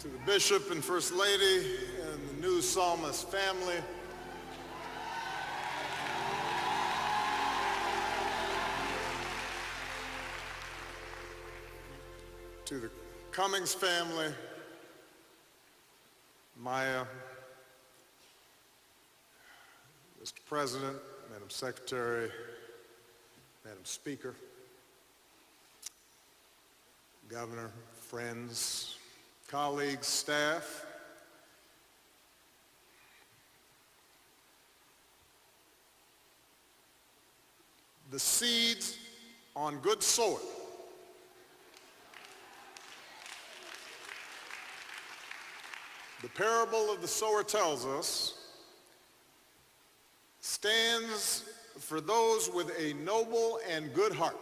To the Bishop and First Lady and the new Psalmist family, to the Cummings family, Maya, Mr. President, Madam Secretary, Madam Speaker, Governor, friends, colleagues, staff, the seeds on good soil the parable of the sower tells us stands for those with a noble and good heart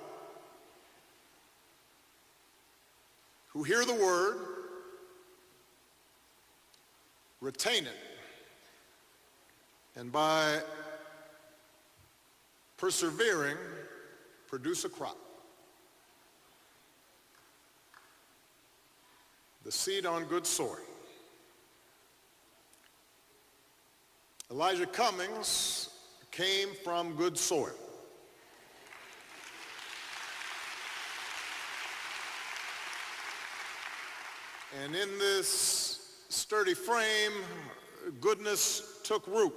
who hear the word, retain it, and by persevering, produce a crop. The seed on good soil. Elijah Cummings came from good soil. And in this sturdy frame, goodness took root.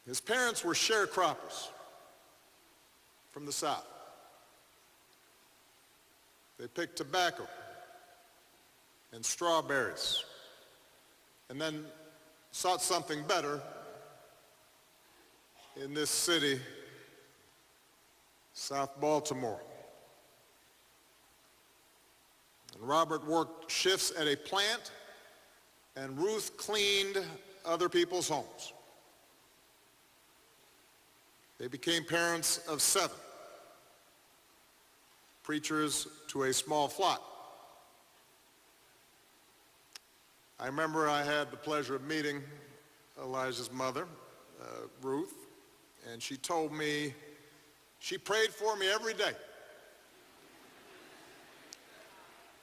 His parents were sharecroppers from the South. They picked tobacco and strawberries and then sought something better in this city, South Baltimore. And Robert worked shifts at a plant, and Ruth cleaned other people's homes. They became parents of 7, preachers to a small flock. I remember I had the pleasure of meeting Elijah's mother, Ruth, and she told me she prayed for me every day.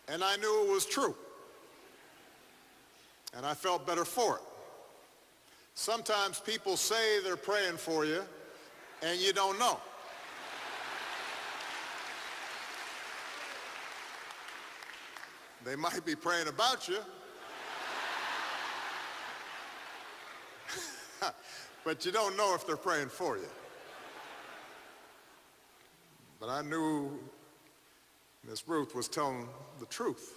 And I knew it was true. And I felt better for it. Sometimes people say they're praying for you, and you don't know. They might be praying about you, but you don't know if they're praying for you. But I knew Miss Ruth was telling the truth.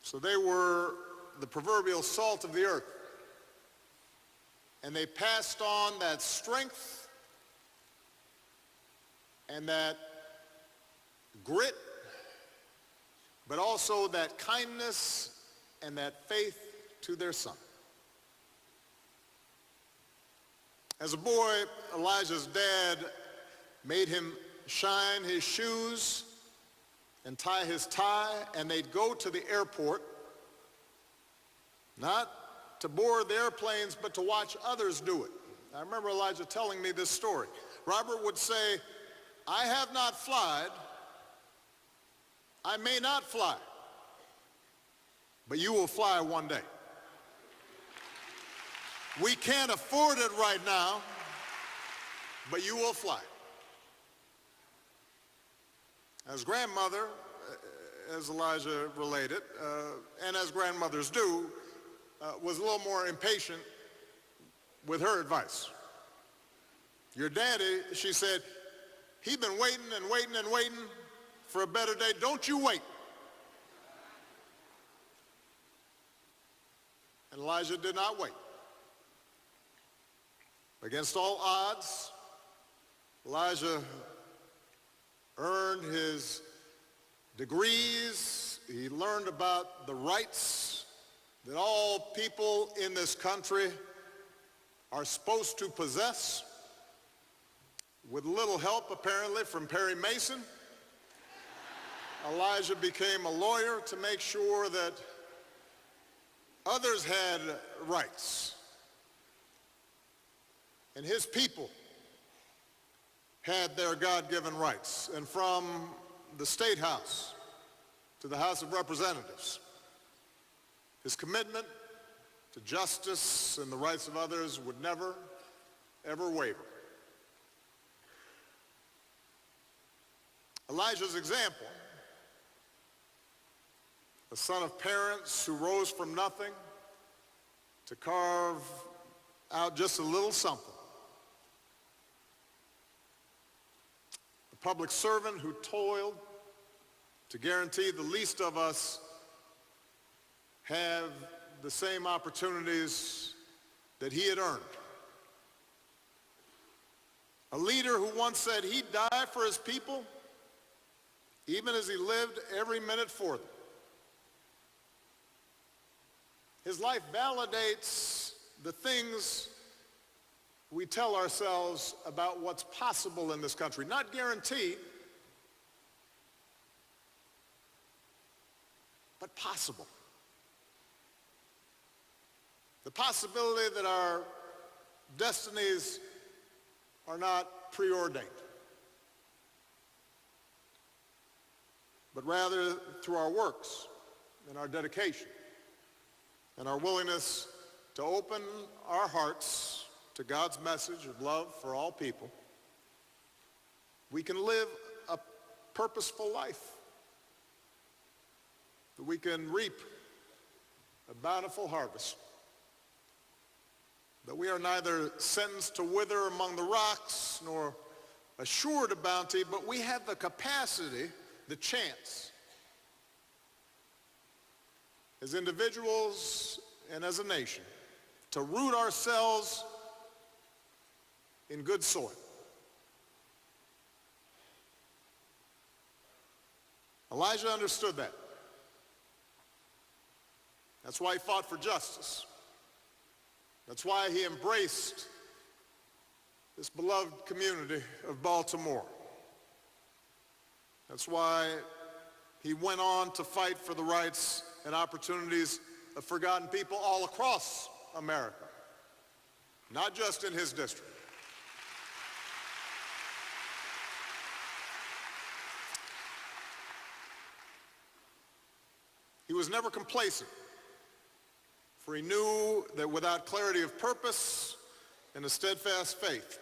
So they were the proverbial salt of the earth. And they passed on that strength and that grit, but also that kindness and that faith to their son. As a boy, Elijah's dad made him shine his shoes and tie his tie, and they'd go to the airport, not to board the airplanes, but to watch others do it. I remember Elijah telling me this story. Robert would say, I have not flied, I may not fly, but you will fly one day. We can't afford it right now, but you will fly. As grandmother, as Elijah related, and as grandmothers do, was a little more impatient with her advice. Your daddy, she said, he's been waiting and waiting and waiting for a better day. Don't you wait. And Elijah did not wait. Against all odds, Elijah earned his degrees. He learned about the rights that all people in this country are supposed to possess, with little help apparently from Perry Mason. Elijah became a lawyer to make sure that others had rights. And his people had their God-given rights. And from the State House to the House of Representatives, his commitment to justice and the rights of others would never, ever waver. Elijah's example, a son of parents who rose from nothing to carve out just a little something, a public servant who toiled to guarantee the least of us have the same opportunities that he had earned. A leader who once said he'd die for his people, even as he lived every minute for them. His life validates the things we tell ourselves about what's possible in this country. Not guaranteed, but possible. The possibility that our destinies are not preordained, but rather through our works and our dedication and our willingness to open our hearts to God's message of love for all people, we can live a purposeful life, that we can reap a bountiful harvest, that we are neither sentenced to wither among the rocks nor assured of bounty, but we have the capacity, the chance, as individuals and as a nation, to root ourselves in good soil. Elijah understood that. That's why he fought for justice. That's why he embraced this beloved community of Baltimore. That's why he went on to fight for the rights and opportunities of forgotten people all across America, not just in his district. He was never complacent, for he knew that without clarity of purpose and a steadfast faith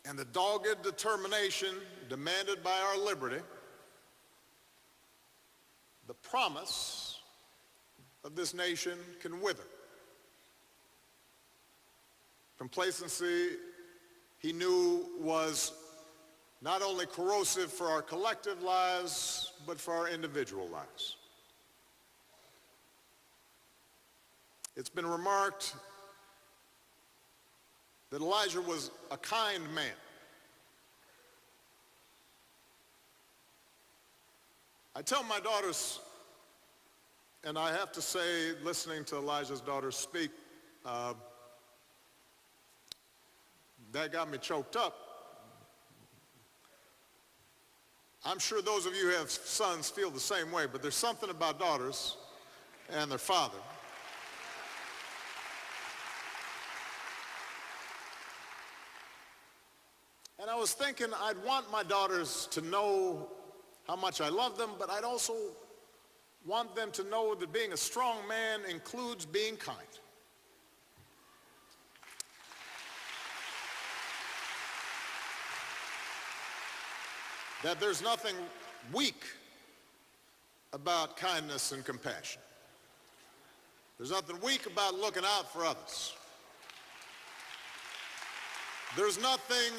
and the dogged determination demanded by our liberty, the promise of this nation can wither. Complacency, he knew, was not only corrosive for our collective lives, but for our individual lives. It's been remarked that Elijah was a kind man. I tell my daughters, and I have to say, listening to Elijah's daughters speak, that got me choked up. I'm sure those of you who have sons feel the same way, but there's something about daughters and their father. And I was thinking I'd want my daughters to know how much I love them, but I'd also want them to know that being a strong man includes being kind. That there's nothing weak about kindness and compassion. There's nothing weak about looking out for others. There's nothing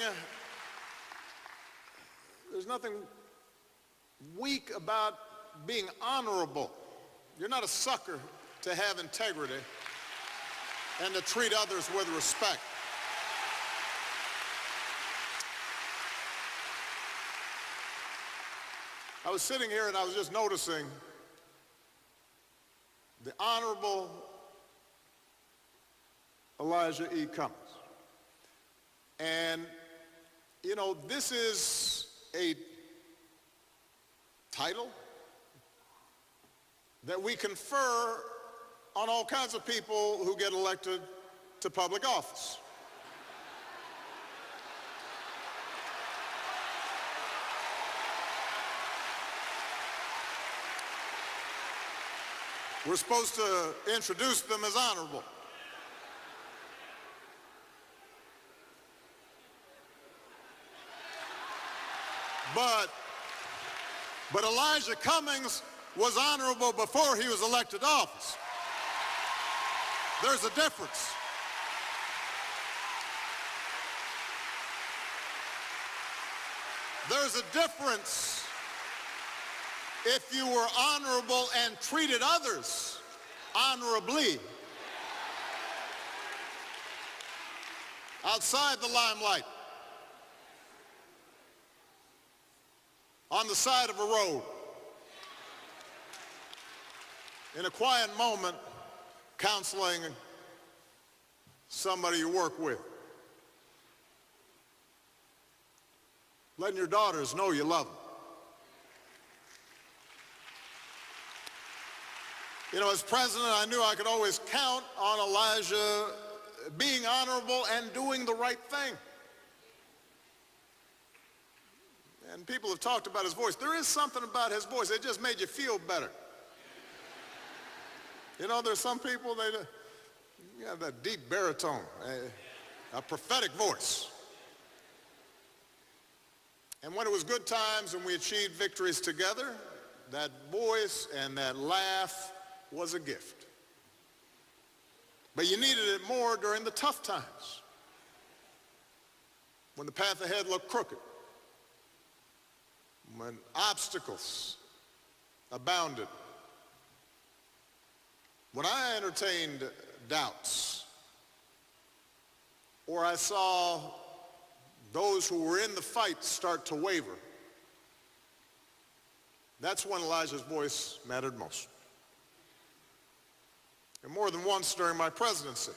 weak about being honorable. You're not a sucker to have integrity and to treat others with respect. I was sitting here and I was just noticing the Honorable Elijah E. Cummings. And, you know, this is a title that we confer on all kinds of people who get elected to public office. We're supposed to introduce them as honorable. But Elijah Cummings was honorable before he was elected to office. There's a difference. There's a difference if you were honorable and treated others honorably outside the limelight, on the side of a road, in a quiet moment, counseling somebody you work with. Letting your daughters know you love them. You know, as president, I knew I could always count on Elijah being honorable and doing the right thing. And people have talked about his voice. There is something about his voice. It just made you feel better. You know, there's some people, they have that deep baritone, a prophetic voice. And when it was good times and we achieved victories together, that voice and that laugh was a gift. But you needed it more during the tough times, when the path ahead looked crooked, when obstacles abounded, when I entertained doubts, or I saw those who were in the fight start to waver. That's when Elijah's voice mattered most. And more than once during my presidency,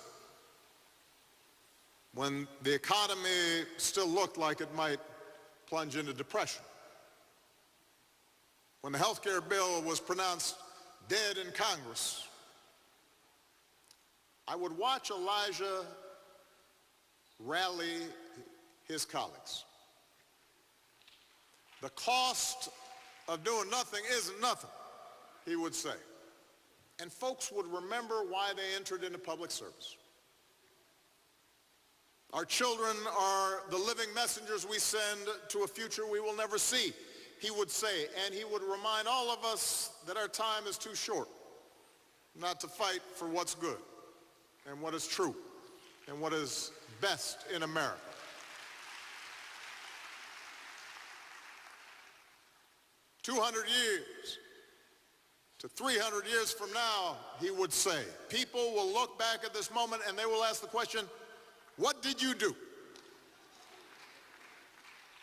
when the economy still looked like it might plunge into depression, when the health care bill was pronounced dead in Congress, I would watch Elijah rally his colleagues. The cost of doing nothing isn't nothing, he would say. And folks would remember why they entered into public service. Our children are the living messengers we send to a future we will never see, he would say. And he would remind all of us that our time is too short not to fight for what's good and what is true and what is best in America. "200 years to 300 years from now," he would say, people will look back at this moment and they will ask the question, what did you do?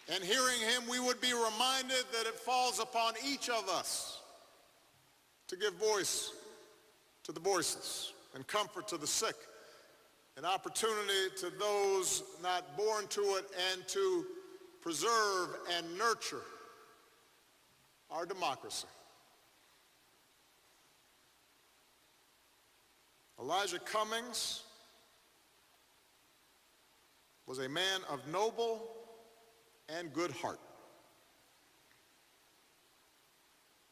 And hearing him, we would be reminded that it falls upon each of us to give voice to the voiceless and comfort to the sick, an opportunity to those not born to it, and to preserve and nurture our democracy. Elijah Cummings was a man of noble and good heart.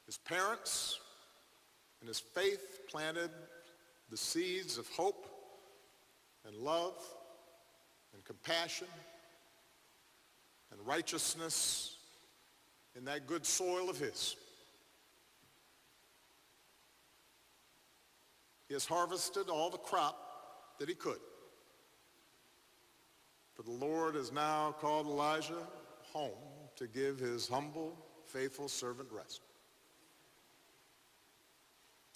His parents and his faith planted the seeds of hope and love and compassion and righteousness in that good soil of his. He has harvested all the crop that he could. For the Lord has now called Elijah home to give his humble, faithful servant rest.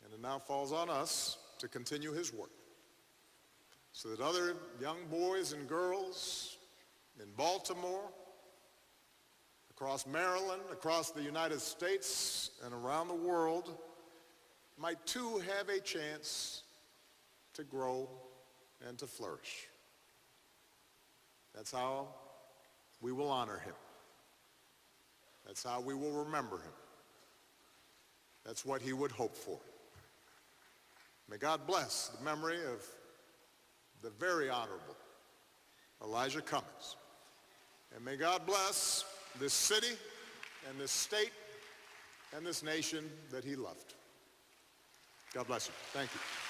And it now falls on us to continue his work, so that other young boys and girls in Baltimore, across Maryland, across the United States, and around the world might too have a chance to grow and to flourish. That's how we will honor him. That's how we will remember him. That's what he would hope for. May God bless the memory of the very honorable Elijah Cummings. And may God bless this city and this state and this nation that he loved. God bless you. Thank you.